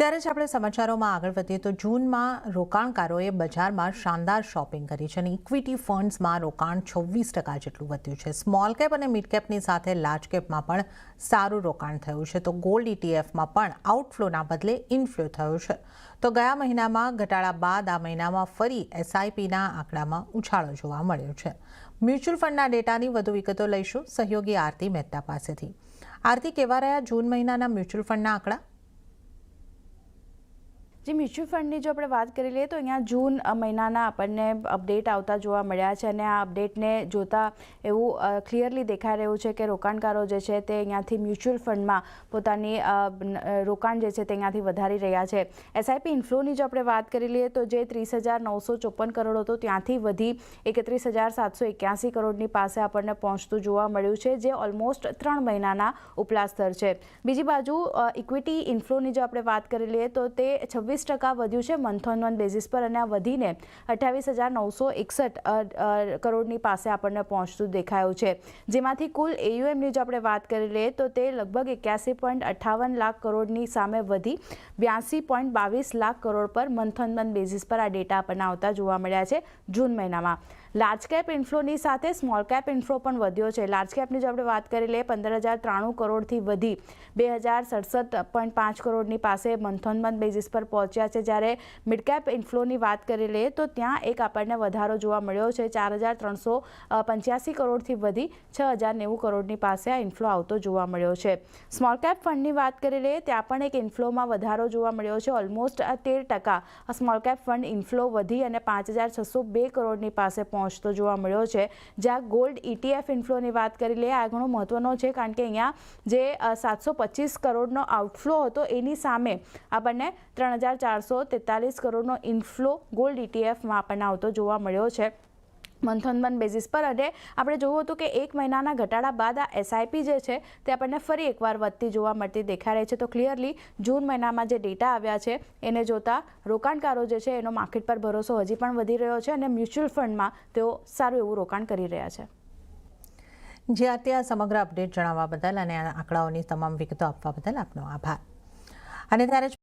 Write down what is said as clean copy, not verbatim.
ત્યારે જ આપણે સમાચારોમાં આગળ વધીએ તો જૂનમાં રોકાણકારોએ બજારમાં શાનદાર શોપિંગ કરી છે અને ઇક્વિટી ફંડ્સમાં રોકાણ 26% જેટલું વધ્યું છે। સ્મોલ કેપ અને મિડ કેપની સાથે લાર્જ કેપમાં પણ સારું રોકાણ થયું છે તો ગોલ્ડ ઇટીએફમાં પણ આઉટફ્લોના બદલે ઇનફ્લો થયો છે। તો ગયા મહિનામાં ઘટાડા બાદ આ મહિનામાં ફરી એસઆઈપીના આંકડામાં ઉછાળો જોવા મળ્યો છે। મ્યુચ્યુઅલ ફંડના ડેટાની વધુ વિગતો લઈશું સહયોગી આરતી મહેતા પાસેથી। આરતી, કેવા રહ્યા જૂન મહિનાના મ્યુચ્યુઅલ ફંડના આંકડા? જે મ્યુચ્યુઅલ ફંડની જો આપણે વાત કરી લઈએ તો અહીંયા જૂન મહિનાના આપણને અપડેટ આવતા જોવા મળ્યા છે અને આ અપડેટને જોતા એવું ક્લિયરલી દેખાઈ રહ્યું છે કે રોકાણકારો જે છે તે અહીંયાથી મ્યુચ્યુઅલ ફંડમાં પોતાની રોકાણ જે છે તે અહીંયાથી વધારી રહ્યા છે। એસઆઈપી ઇન્ફ્લોની જો આપણે વાત કરી લઈએ તો જે 30,954 કરોડ હતો ત્યાંથી વધી 31,781 કરોડની પાસે આપણને પહોંચતું જોવા મળ્યું છે, જે ઓલમોસ્ટ 3 મહિનાના ઉપલા સ્તર છે। બીજી બાજુ ઇક્વિટી ઇન્ફ્લોની જો આપણે વાત કરી લઈએ તો તે 26% વધ્યું છે મંથ ઓન મંથ બેઝિસ પર અને આ વધીને 28,961 કરોડની પાસે આપણને પહોંચતું દેખાયું છે, જેમાંથી કુલ એયુએમની જો આપણે વાત કરી લઈએ તો તે લગભગ 81.58 લાખ કરોડની સામે વધી 82.22 lakh crore per month on month basis પર આ ડેટા આપણને આવતા જોવા મળ્યા છે જૂન મહિનામાં। લાર્જ કેપ ઇન્ફ્લોની સાથે સ્મોલ કેપ ઇન્ફ્લો પણ વધ્યો છે। લાર્જ કેપની જો આપણે વાત કરી લઈએ 15,093 કરોડથી વધી 2,067.5 કરોડની પાસે મંથ ઓન મંથ બેઝિસ પર પહોંચ્યા છે, જ્યારે મિડ કેપ ઇન્ફ્લોની વાત કરી લઈએ તો ત્યાં એક આપણને વધારો જોવા મળ્યો છે। 4,385 કરોડથી વધી 6,090 કરોડની પાસે આ ઇન્ફ્લો આવતો જોવા મળ્યો છે। સ્મોલ કેપ ફંડની વાત કરી લઈએ ત્યાં પણ એક ઇન્ફ્લોમાં વધારો જોવા મળ્યો છે, almost 13% small cap fund inflow વધી અને 5,602 કરોડની પાસે પહોંચતો જોવા મળ્યો છે। જ્યાં ગોલ્ડ ETF ઇન્ફ્લોની વાત કરી લઈએ આ ઘણો મહત્વનો છે, કારણ કે અહીંયા જે 725 કરોડનો આઉટફ્લો હતો એની સામે આપણને 3,443 કરોડનો ઇનફ્લો ગોલ્ડ ઇટીએફમાં આપણને આવતો જોવા મળ્યો છે મંથ ઓન મંથ બેઝિસ પર। અને આપણે જોયું હતું કે એક મહિનાના ઘટાડા બાદ આ એસઆઈપી જે છે તે આપણને ફરી એકવાર વધતી જોવા મળતી દેખાઈ રહી છે। તો ક્લિયરલી જૂન મહિનામાં જે ડેટા આવ્યા છે એને જોતા રોકાણકારો જે છે એનો માર્કેટ પર ભરોસો હજી પણ વધી રહ્યો છે અને મ્યુચ્યુઅલ ફંડમાં તેઓ સારું એવું રોકાણ કરી રહ્યા છે। જે અત્યારે સમગ્ર અપડેટ જણાવવા બદલ અને આંકડાઓની તમામ વિગતો આપવા બદલ આપનો આભાર। અને ત્યારે જ